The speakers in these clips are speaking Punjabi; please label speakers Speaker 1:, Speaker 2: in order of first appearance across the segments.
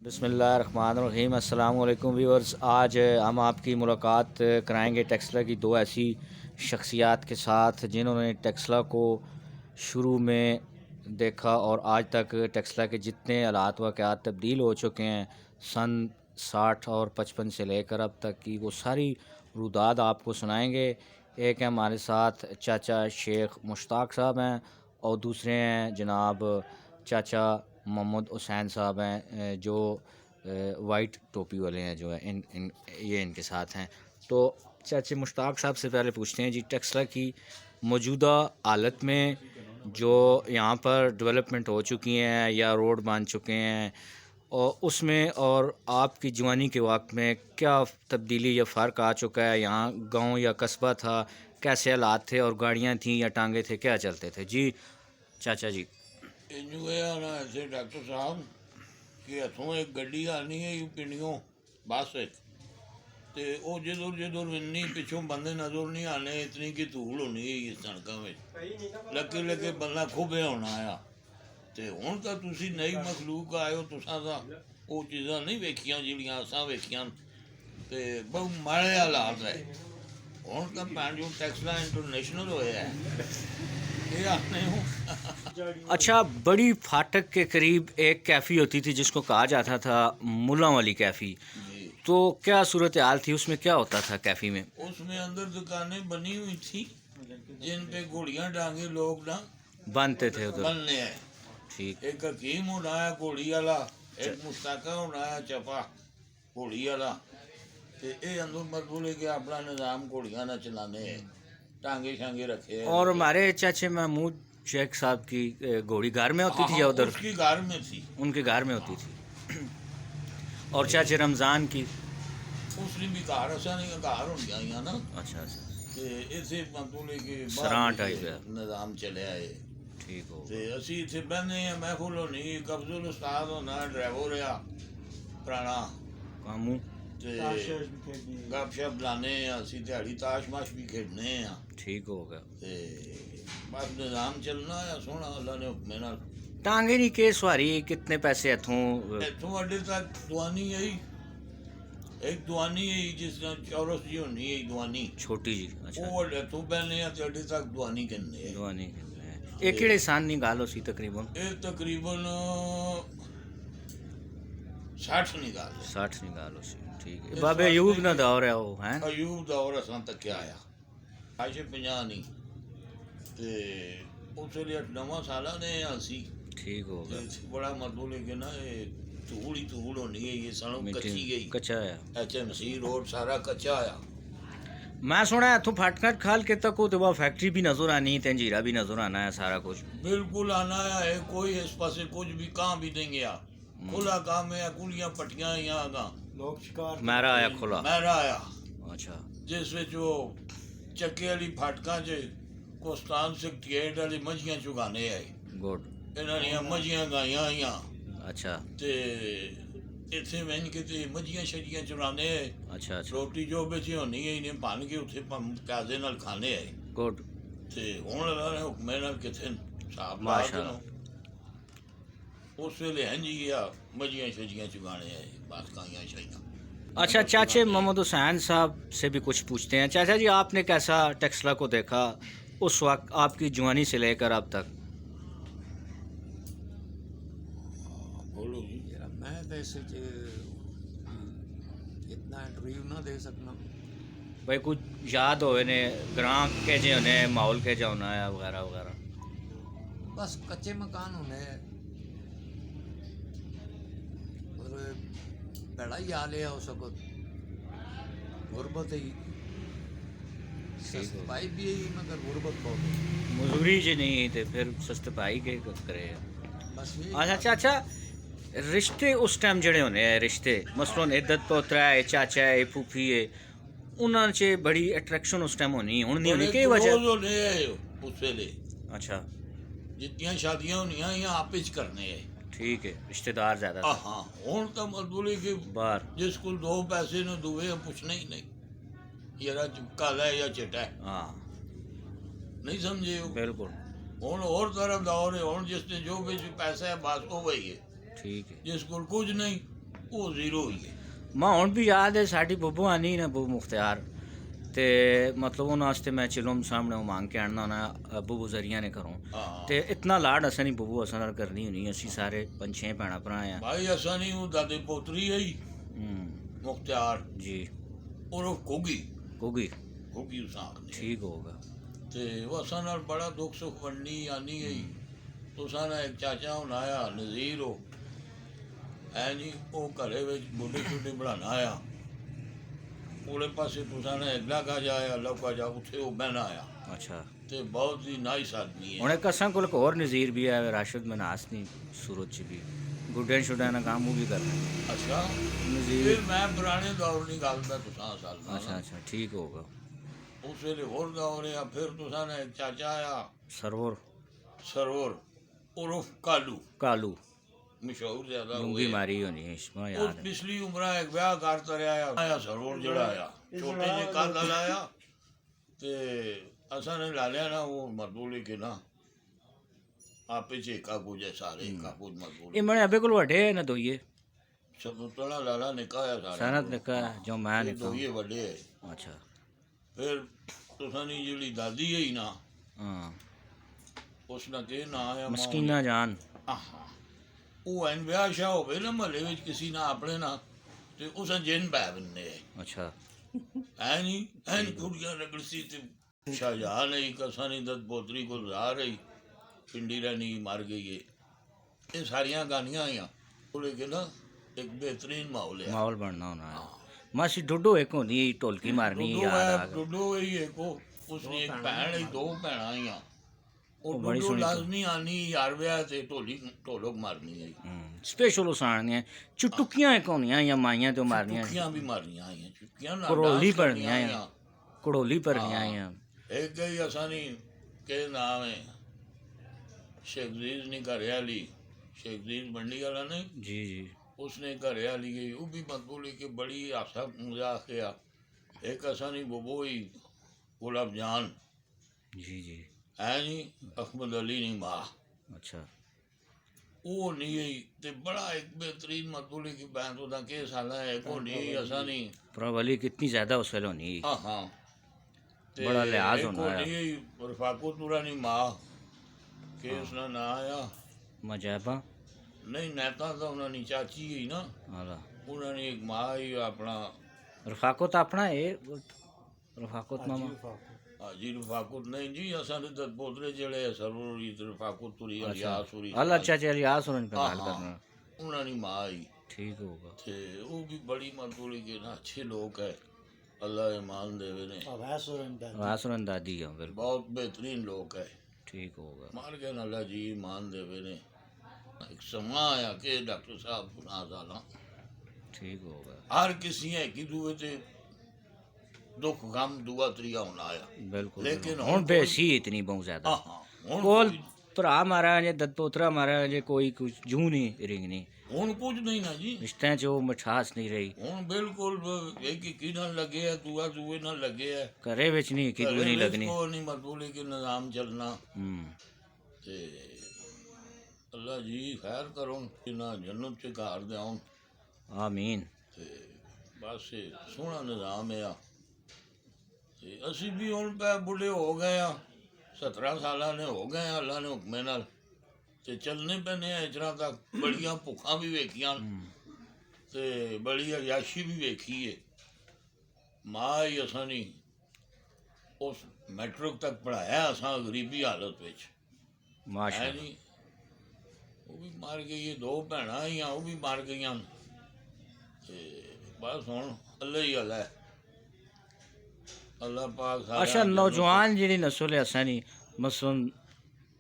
Speaker 1: بسم اللہ الرحمن الرحیم۔ السلام علیکم ویورز، آج ہم آپ کی ملاقات کرائیں گے ٹیکسلا کی دو ایسی شخصیات کے ساتھ جنہوں نے ٹیکسلا کو شروع میں دیکھا اور آج تک ٹیکسلا کے جتنے حالات واقعات تبدیل ہو چکے ہیں سن 60 اور 55 سے لے کر اب تک کی، وہ ساری روداد آپ کو سنائیں گے۔ ایک ہے ہمارے ساتھ چاچا شیخ مشتاق صاحب ہیں اور دوسرے ہیں جناب چاچا محمد حسین صاحب ہیں جو وائٹ ٹوپی والے ہیں، جو ہے یہ ان کے ساتھ ہیں۔ تو چاچا مشتاق صاحب سے پہلے پوچھتے ہیں جی، ٹیکسلا کی موجودہ حالت میں جو یہاں پر ڈیولپمنٹ ہو چکی ہیں یا روڈ بن چکے ہیں، اور اس میں اور آپ کی جوانی کے وقت میں کیا تبدیلی یا فرق آ چکا ہے؟ یہاں گاؤں یا قصبہ تھا، کیسے حالات تھے، اور گاڑیاں تھیں یا ٹانگے تھے، کیا چلتے تھے؟ جی چاچا جی۔
Speaker 2: انجو یہ آنا ایسے ڈاکٹر صاحب کہ اتوں ایک گڈی آنی ہے پنڈیوں بس تے وہ جدھر پچھوں بندے نظر نہیں آنے، اتنی کی دھول ہونی ہے سڑکوں میں لگے لگے بندہ کھوبیا ہونا آیا۔ تے ہوں تو تسی نئی مخلوق آئے ہو، تساں تو وہ چیزاں نہیں ویکھیاں جہاں اساں ویکھیاں، تے بہت ماڑے حالات ہے۔ ہوں تو بھن جو ٹیکسلا انٹرنیشنل ہویا ہے یہ آنے ہوں۔
Speaker 1: اچھا، بڑی فاٹک کے قریب ایک کیفی ہوتی تھی جس کو کہا جاتا تھا ملا والی کیفی،
Speaker 2: جی،
Speaker 1: تو کیا صورتحال تھی اس میں؟ کیا ہوتا تھا کیفی میں؟
Speaker 2: اس میں اندر دکانیں بنی ہوئی تھی جن پہ گھوڑیاں ڈانگے لوگ نہ
Speaker 1: بنتے تھے ادھر؟
Speaker 2: بننے ہیں۔
Speaker 1: ٹھیک۔
Speaker 2: ایک حکیم ہونا ہے گھوڑی والا، ایک مشتاقہ ہونا ہے چپا گھوڑی والا، تے اے اندر مردولے کے اپنا نظام گھوڑیاں نہ چلانے ہیں، ٹانگے شانگے رکھے ہیں۔
Speaker 1: اور ہمارے چاچے محمود شیخ صاحب کی گھوڑی گھر میں ہوتی تھی یا ادھر؟
Speaker 2: اس کی گھر میں تھی،
Speaker 1: ان کے گھر میں ہوتی تھی۔ اور چاچے رمضان کی؟
Speaker 2: اس نے بھی گھر اساں نے گھر ہوں گیا نا،
Speaker 1: اچھا اچھا،
Speaker 2: تے اسے مردولے کے
Speaker 1: سراں ٹائپ ہے،
Speaker 2: نظام چلیا ہے۔
Speaker 1: ٹھیک ہو۔
Speaker 2: تے اسی اتنے بہنے ہیں، محفل ہونی، قبض الاستاد ہونا، ڈرائیور رہا پرانا،
Speaker 1: کاموں
Speaker 2: تے گپ شپ لانے ہیں، اسی دیہڑی تاش ماش بھی کھیڈنے ہیں،
Speaker 1: ٹھیک ہو گیا۔
Speaker 2: تے بس نظام چلنا ہے سونا، اللہ نے حکمے نال۔
Speaker 1: ٹانگے نہیں کے سواری کتنے پیسے اتھوں؟
Speaker 2: اتوں اڈے تک دوانی ہے، ایک دوانی ہے جس طرح چورس جی ہونی ہے دوانی،
Speaker 1: چھوٹی جی؟ اچھا،
Speaker 2: وہ اتوں بہنے ہیں تے اڈے تک دوانی کرنے ہیں۔
Speaker 1: دوانی یہ کہڑے سان نہیں گال ہو سی تقریباً؟
Speaker 2: یہ تقریباً 60 نکال
Speaker 1: 60 نہیں گال ہو سی، ٹھیک ہے۔ بابے ایوب نہ دور ہے وہ ہیں؟
Speaker 2: ایوب دور اساں تک آیا، 50 نہیں تے اس لیے 9 سالاں نے اسی،
Speaker 1: ٹھیک ہو گیا۔
Speaker 2: بڑا مطلب ہے کہ نا یہ دھول ہی دھول ہونی ہے، یہ سڑک کچی گئی،
Speaker 1: کچا ہے۔
Speaker 2: ایچ ایم سی روڈ سارا کچا آیا۔
Speaker 1: میں سنا ہے اتوں پھٹکٹ کھال کے تک وہ تو فیکٹری بھی نظر آنی، تنجیرہ بھی نظر آنا ہے، سارا کچھ
Speaker 2: بالکل آنا ہے، کوئی اس پاسے کچھ بھی کہاں بھی نہیں گیا، کھلا کام ہے، کلیاں پٹیاں یہاں گا
Speaker 1: میرا آیا کھلا،
Speaker 2: میرا آیا،
Speaker 1: اچھا،
Speaker 2: جس وچ وہ چکے والی پھاٹکاں چ کوستان سیکٹریٹ والی مجھیاں چگانے آئے،
Speaker 1: گڈ،
Speaker 2: انہاں دیاں مجھیاں گائیاں آئیاں،
Speaker 1: اچھا
Speaker 2: تے اتنے وین کے تے مجھیاں شجیاں چرانے آئے،
Speaker 1: اچھا اچھا،
Speaker 2: روٹی جو بچی ہونی ہے انہیں بن کے اتنے پیازے نال کھانے آئے،
Speaker 1: گڈ،
Speaker 2: تے ہوں اللہ نے حکمے نال کتنے صاحب لا
Speaker 1: ماشاء
Speaker 2: کے
Speaker 1: اللہ۔
Speaker 2: اس ویلے ہنجی گیا مجھیاں شجیاں چگانے آئے، بس گائیاں شائیاں۔
Speaker 1: اچھا، چاچے محمد حسین صاحب سے بھی کچھ پوچھتے ہیں۔ چاچا جی، آپ نے کیسا ٹیکسلا کو دیکھا اس وقت، آپ کی جوانی سے لے کر اب تک؟
Speaker 2: بولو جی۔
Speaker 3: میں تو اس اتنا انٹرویو نہ دے سکنا۔
Speaker 1: بھائی کچھ یاد ہوئے نے گراں کے جے ہونے، ماحول کے جا ہونا ہے وغیرہ وغیرہ؟
Speaker 3: بس کچے مکان ہونے، بڑا ہی حال ہے اس وقت، غربت ہی، سستائی بھی ہے مگر غربت بہت ہے،
Speaker 1: مزوری جی نہیں تے پھر سستے پائی کے کرے۔
Speaker 3: بس یہ
Speaker 1: اچھا چاچا، رشتے اس ٹائم جڑے ہونے ہیں، رشتے مثلاً عدت پوترا ہے، چاچا ہے، پھوپھی ہے، انہاں چ بڑی اٹریکشن اس ٹائم ہونی، ہن نہیں ہونی، کی وجہ؟
Speaker 2: کلوز ہونے ہیں اس ویلے،
Speaker 1: اچھا،
Speaker 2: جتنیاں شادیاں ہونیاں یہ آپس کرنے ہیں،
Speaker 1: ٹھیک ہے، رشتہ دار زیادہ تھے
Speaker 2: ہاں ہوں تو مزدوری کہ
Speaker 1: باہر؟
Speaker 2: جس کو 2 پیسے نہ دوے پوچھنا ہی نہیں، یار کالا ہے یا چٹا ہے،
Speaker 1: ہاں
Speaker 2: نہیں سمجھے ہو؟
Speaker 1: بالکل،
Speaker 2: ہوں اور طرف دور ہے، ہوں جس نے جو بھی پیسہ ہے بس وہ وہی ہے،
Speaker 1: ٹھیک ہے،
Speaker 2: جس کو کچھ نہیں ਉਹ ਜ਼ੀਰੋ ਹੀ ਹੈ।
Speaker 1: ਮੈਂ ਹੁਣ ਵੀ ਯਾਦ ਹੈ ਸਾਡੀ ਬੱਬੂ ਆਨੀ ਨਾ ਬੱਬੂ ਮੁਖਤਿਆਰ ਤੇ ਮਤਲਬ ਉਹਨਾਂ ਵਾਸਤੇ ਮੈਂ ਚਿਲਮ ਸਾਹਮਣੇ ਮੰਗ ਕੇ ਆਣਾ ਨਾ ਬੱਬੂ ਜ਼ਰੀਆ ਨੇ ਘਰੋਂ
Speaker 2: ਹਾਂ
Speaker 1: ਤੇ ਇਤਨਾ ਲਾਡ ਅਸਾਂ ਨਹੀਂ ਬੱਬੂ ਅਸਾਂ ਨਾਲ ਕਰਨੀ ਹੋਣੀ ਅਸੀਂ ਸਾਰੇ 5-6 ਭੈਣਾਂ ਭਰਾ ਆ
Speaker 2: ਭਾਈ ਅਸਾਂ ਨਹੀਂ ਉਹ ਦਾਦੇ ਪੋਤਰੀ ਹੈ ਮੁਖਤਿਆਰ
Speaker 1: ਜੀ
Speaker 2: ਔਰ ਉਹ ਕੋਗੀ
Speaker 1: ਕੋਗੀ
Speaker 2: ਉਸਾਂ ਨੇ
Speaker 1: ਠੀਕ ਹੋਗਾ
Speaker 2: ਤੇ ਉਹ ਅਸਾਂ ਨਾਲ ਬੜਾ ਦੁੱਖ ਸੁੱਖ ਵੰਡਣੀ ਆਨੀ ਗਈ। ਤੁਸਾਂ ਦਾ ਇੱਕ ਚਾਚਾ ਹੁਣ ਆਇਆ ਨਜ਼ੀਰ ਉਹ ਹੈ ਜੀ, ਉਹ ਘਰੇ ਵਿੱਚ ਬੁੱਢੇ ਛੁੱਡੇ ਬਣਾਉਣਾ ਆਇਆ ਉਹਦੇ ਪਾਸੇ ਤੁਸਾਂ ਨੇ ਅਗਲਾ ਕਾ ਜਾਇਆ ਲੌਕਾ ਜਾ ਉੱਥੇ ਉਹ ਬਹਿਣਾ ਆਇਆ
Speaker 1: ਅੱਛਾ
Speaker 2: ਤੇ ਬਹੁਤ ਹੀ ਨਾਈਸ ਆਦਮੀ ਹੈ।
Speaker 1: ਹੁਣ ਇੱਕ ਅਸਾਂ ਕੋਲ ਇੱਕ ਹੋਰ ਨਜ਼ੀਰ ਵੀ ਹੈ ਰਾਸ਼ਦ ਮਨਾਸ ਨਹੀਂ ਸੂਰਤ ਚ ਵੀ ਗੁੱਡਿਆਂ ਛੁੱਡਿਆਂ ਦਾ ਕੰਮ ਉਹ ਵੀ ਕਰਦਾ
Speaker 2: ਅੱਛਾ
Speaker 1: ਨਜ਼ੀਰ
Speaker 2: ਫਿਰ ਮੈਂ ਪੁਰਾਣੇ ਦੌਰ ਨਹੀਂ ਗੱਲ ਮੈਂ ਤੁਸਾਂ ਸਾਲ ਦਾ
Speaker 1: ਅੱਛਾ ਠੀਕ ਹੋਗਾ
Speaker 2: ਉਸ ਵੇਲੇ ਹੋਰ ਦੌਰ ਆ। ਫਿਰ ਤੁਸਾਂ ਨੇ ਇੱਕ ਚਾਚਾ ਆਇਆ ਸਰਵਰ ਉਰਫ ਕਾਲੂ ਮਸ਼ਹੂਰ ਜ਼ਿਆਦਾ
Speaker 1: ਲੁੰਗੀ
Speaker 2: ਹੋਏ
Speaker 1: ਮਾਰੀ ਹੋਣੀ ਹੈ ਇਸਮਾ
Speaker 2: ਉਹ
Speaker 1: ਯਾਦ ਹੈ
Speaker 2: ਪਿਛਲੀ ਉਮਰਾਂ ਇੱਕ ਵਿਆਹ ਕਰ ਤਰਿਆ ਆਇਆ ਸਰਵਰ ਜਿਹੜਾ ਆਇਆ ਛੋਟੇ ਜਿਹੇ ਕੱਦ ਲਾਇਆ ਤੇ ਅਸਾਂ ਨੇ ਲਾ ਲਿਆ ਨਾ ਉਹ ਮਰਦੂਲੀ ਕੇ ਨਾ ਆਪੇ ਚ ਕਾਬੂ ਜੇ ਸਾਰੇ ਕਾਬੂ ਮਰਦੂਲੀ
Speaker 1: ਇਹ ਮਣੇ ਅਬੇ ਕੋਲ ਵੱਡੇ ਨਾ ਦੋਈਏ
Speaker 2: ਸਭ ਤੋਂ ਲਾਲਾ ਨਿਕਾਇਆ ਸਾਰਾ
Speaker 1: ਸਨਤ ਨਿਕਾ ਜੋ ਮੈਂ ਨਿਕਾ
Speaker 2: ਦੋਏ ਵੱਡੇ ਹੈ।
Speaker 1: ਅੱਛਾ
Speaker 2: ਫਿਰ ਤੁਸਾਂ ਦੀ ਜਿਹੜੀ ਦਾਦੀ ਹੈ ਨਾ
Speaker 1: ਹਾਂ
Speaker 2: ਉਸ ਨਾਲ ਕੇ ਨਾ ਆਇਆ
Speaker 1: ਮਸਕੀਨਾ ਜਾਨ
Speaker 2: ਆਹਾ ਉਹ ਐਨ ਵਿਆਹ ਸ਼ਾਹ ਹੋਵੇ ਨਾ ਮਹੱਲੇ ਵਿੱਚ ਕਿਸੇ ਨਾਲ ਆਪਣੇ ਨਾਲ ਤੇ ਉਸ ਜਿੰਨ ਪੈ ਬੰਨੇ
Speaker 1: ਅੱਛਾ
Speaker 2: ਐ ਨਹੀਂ ਐਨ ਕੁੜੀਆਂ ਰਗੜਸੀ ਤੇ ਸ਼ਾਹਜਹਾਨ ਨੇ ਇੱਕ ਅਸਾਨੀ ਦਤ ਪੋਤਰੀ ਕੋਲ ਜਾ ਰਹੀ ਪਿੰਡੀ ਰਾਨੀ ਮਰ ਗਈ ਹੈ। ਇਹ ਸਾਰੀਆਂ ਗਾਨੀਆਂ ਆਈਆਂ ਉਹਲੇ ਕੇ ਨਾ ਇੱਕ ਬਿਹਤਰੀਨ ਮਾਹੌਲ ਹੈ
Speaker 1: ਮਾਹੌਲ ਬਣਨਾ ਹੋਣਾ ਹੈ ਮਾਸੀ ਡੁੱਡੋ ਇੱਕ ਹੁੰਦੀ ਢੋਲਕੀ ਮਾਰਨੀ ਯਾਦ ਆ ਗਿਆ
Speaker 2: ਡੁੱਡੋ ਹੀ ਇੱਕ ਉਸਨੇ ਇੱਕ ਭੈਣ ਹੈ ਦੋ ਭੈਣਾਂ ਆਈਆਂ
Speaker 1: ਉਹ
Speaker 2: ਉਹ
Speaker 1: ਬੜੀ
Speaker 2: ਡੁੱਡੋ
Speaker 1: ਸੋਹਣੀ
Speaker 2: ਲਾਜ਼ਮੀ ਆਨੀ ਯਾਰ ਵਿਆਹ ਤੇ ਢੋਲਕ ਮਾਰਨੀ ਹੈ।
Speaker 1: ਸਪੈਸ਼ਲ ਉਸਾਣੀਆਂ ਚੁਟਕੀਆਂ ਇੱਕ ਹੁੰਦੀਆਂ ਜਾਂ ਮਾਈਆਂ ਤੋਂ ਮਾਰਨੀਆਂ
Speaker 2: ਚੁੱਕੀਆਂ ਵੀ ਮਾਰਨੀਆਂ ਆਈਆਂ ਚੁੱਕੀਆਂ ਨਾਲ
Speaker 1: ਕਰੋਲੀ
Speaker 2: ਡਾਂਸ
Speaker 1: ਭਰਨੀਆਂ
Speaker 2: ਕਰਨੀਆਂ
Speaker 1: ਆ ਕੜੋਲੀ ਭਰਨੀਆਂ ਆ
Speaker 2: ਇੱਕ ਗਈ ਅਸਾਨੀ ਕੇ ਨਾਮ ਹੈ शेख अजीज ने घर वाली शेख अजीज मंडी वाला ने
Speaker 1: जी
Speaker 2: उसने घर वाली गई वो भी मकबूली के बड़ी आशा मजाक किया एक असानी बबोई गुलाब जान
Speaker 1: जी
Speaker 2: है जी अहमद अली ने माँ
Speaker 1: अच्छा
Speaker 2: वो नहीं गई ते बड़ा एक बेहतरीन मकबूली की बहन तो के साला है को नहीं असानी
Speaker 1: प्रवली कितनी ज्यादा उस वेले होनी
Speaker 2: हाँ हाँ
Speaker 1: बड़ा लिहाज होना है
Speaker 2: रफाकुत नूरानी माँ के उसना ना आया
Speaker 1: मजहबा
Speaker 2: नहीं नेता तो उन्होंने चाची ही ना
Speaker 1: हाला
Speaker 2: उन्होंने एक माँ ही अपना
Speaker 1: रफाकुत अपना है रफाकुत मामा
Speaker 2: हाजी रफाकुत नहीं जी असां दे पोतरे जेड़े सरवरी रफाकुत तुरी अलियासुरी
Speaker 1: अल्लाह अच्छा चल यास होने पे
Speaker 2: हाँ,
Speaker 1: बात
Speaker 2: हाँ।
Speaker 1: करना
Speaker 2: उन्होंने माँ ही
Speaker 1: ठीक होगा
Speaker 2: थे वो भी बड़ी मकबूली के ना अच्छे लोग है अल्लाह ईमान देवे ने
Speaker 1: वासुरन दादी है बिल्कुल
Speaker 2: बहुत बेहतरीन लोग है
Speaker 1: ठीक होगा
Speaker 2: मार के अल्लाह जी ईमान देवे ने एक समा आया के डॉक्टर साहब गुनाह साला
Speaker 1: ठीक होगा
Speaker 2: हर किसी है कि दुए ते दुख गम दुआ तरीका होना आया
Speaker 1: बिल्कुल
Speaker 2: लेकिन
Speaker 1: हुन बेसी इतनी बहुत ज्यादा
Speaker 2: हाँ हाँ हुन
Speaker 1: कोल
Speaker 2: कोई-
Speaker 1: भरा मारा जे दत्तोतरा मारा जे कोई कुछ जू नहीं रिंग नहीं
Speaker 2: हुन कुछ नहीं ना जी
Speaker 1: रिश्ते च वो मिठास नहीं रही
Speaker 2: हुन बिल्कुल एक की ना लगे है दुआ दुए ना लगे है
Speaker 1: घरे विच नहीं कि
Speaker 2: घरे
Speaker 1: नहीं
Speaker 2: विच
Speaker 1: लगनी
Speaker 2: कोई नहीं मकबूली के निजाम चलना ते अल्लाह जी खैर करो कि ना जन्नत च घर दे आउन
Speaker 1: आमीन
Speaker 2: ते बस सोहना निजाम है ते ਅਸੀਂ ਵੀ ਹੁਣ ਪੈ ਬੁੱਢੇ ਹੋ ਗਏ ਆ 17 ਸਾਲਾਂ ਨੇ ਹੋ ਗਏ ਆ ਅੱਲਾ ਨੇ ਹੁਕਮੇ ਨਾਲ ਤੇ ਚੱਲਣੇ ਪੈਣੇ ਆ ਇਸ ਤਰ੍ਹਾਂ ਤੱਕ ਬੜੀਆਂ ਭੁੱਖਾਂ ਵੀ ਵੇਖੀਆਂ ਤੇ ਬੜੀ ਅਯਾਸ਼ੀ ਵੀ ਵੇਖੀ ਏ ਮਾਂ ਹੀ ਅਸਾਂ ਨਹੀਂ ਉਸ ਮੈਟ੍ਰਿਕ ਤੱਕ ਪੜਾਇਆ ਅਸਾਂ ਗਰੀਬੀ ਹਾਲਤ ਵਿੱਚ ਹੈ
Speaker 1: माशा
Speaker 2: ਨਹੀਂ ਉਹ ਵੀ ਮਰ ਗਈ ਏ ਦੋ ਭੈਣਾਂ ਆਈਆਂ ਉਹ ਵੀ ਮਰ ਗਈਆਂ ਤੇ ਬਸ ਹੁਣ ਅੱਲਾ ਹੀ ਅੱਲਾ ਹੈ ਅੱਲਾ ਪਾਕ ਸਾਰਿਆਂ
Speaker 1: अच्छा
Speaker 2: ਨੂੰ
Speaker 1: नौजवान जी नस्ल है असा नहीं मसलन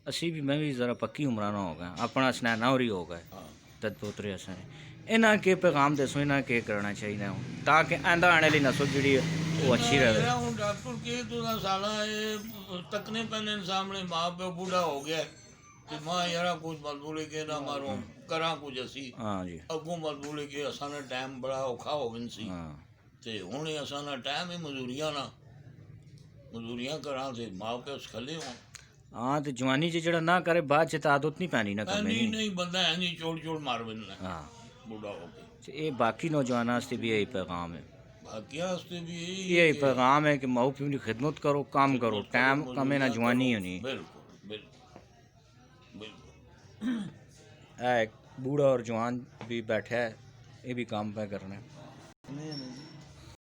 Speaker 1: असी भी मैं भी ज़रा पक्की उम्र ना हो गया अपना स्नैना हो हो गए
Speaker 2: ਹਾਂ
Speaker 1: दद पोतरे असा ने इन्हें के पैगाम दसो इन्हें के करना चाहिए ताकि आंदा आने वाली नस्ल जी वो अच्छी रहे
Speaker 2: मेरा हूँ डॉक्टर के तो साला ये तकने पैने सामने माँ प्यो बूढ़ा हो गया कि माँ यार कुछ मजबूरी के ना मारो करा कुछ असी
Speaker 1: हाँ जी
Speaker 2: अगों मजबूरी के असाना टाइम बड़ा औखा हो सी
Speaker 1: हाँ
Speaker 2: ते हुणे असाना टाइम ही मजदूरियां ना मजदूरियां करा ते माँ प्यो खले हो
Speaker 1: हाँ तो जवानी च जड़ा ना करे बाद च तो आदत नहीं पैनी ना
Speaker 2: नहीं
Speaker 1: करने
Speaker 2: नहीं बंदा है नहीं चोड़ चोड़ मार बना
Speaker 1: हाँ
Speaker 2: बूढ़ा हो के
Speaker 1: یہ باقی نوجوانوں واسطے بھی یہی پیغام ہے،
Speaker 2: باقی واسطے بھی یہی
Speaker 1: یہی
Speaker 2: کہ
Speaker 1: پیغام ہے کہ ماؤ پیو کی خدمت کرو، کام کرو،
Speaker 2: خدمت
Speaker 1: ٹائم
Speaker 2: کرو،
Speaker 1: کمے نہ
Speaker 2: مزدوریاں
Speaker 1: جوانی
Speaker 2: کرو۔
Speaker 1: ہونی۔
Speaker 2: بالکل بالکل بالکل۔
Speaker 1: ایک بوڑھا اور جوان بھی بیٹھا ہے، یہ بھی کام پہ کرنا ہے۔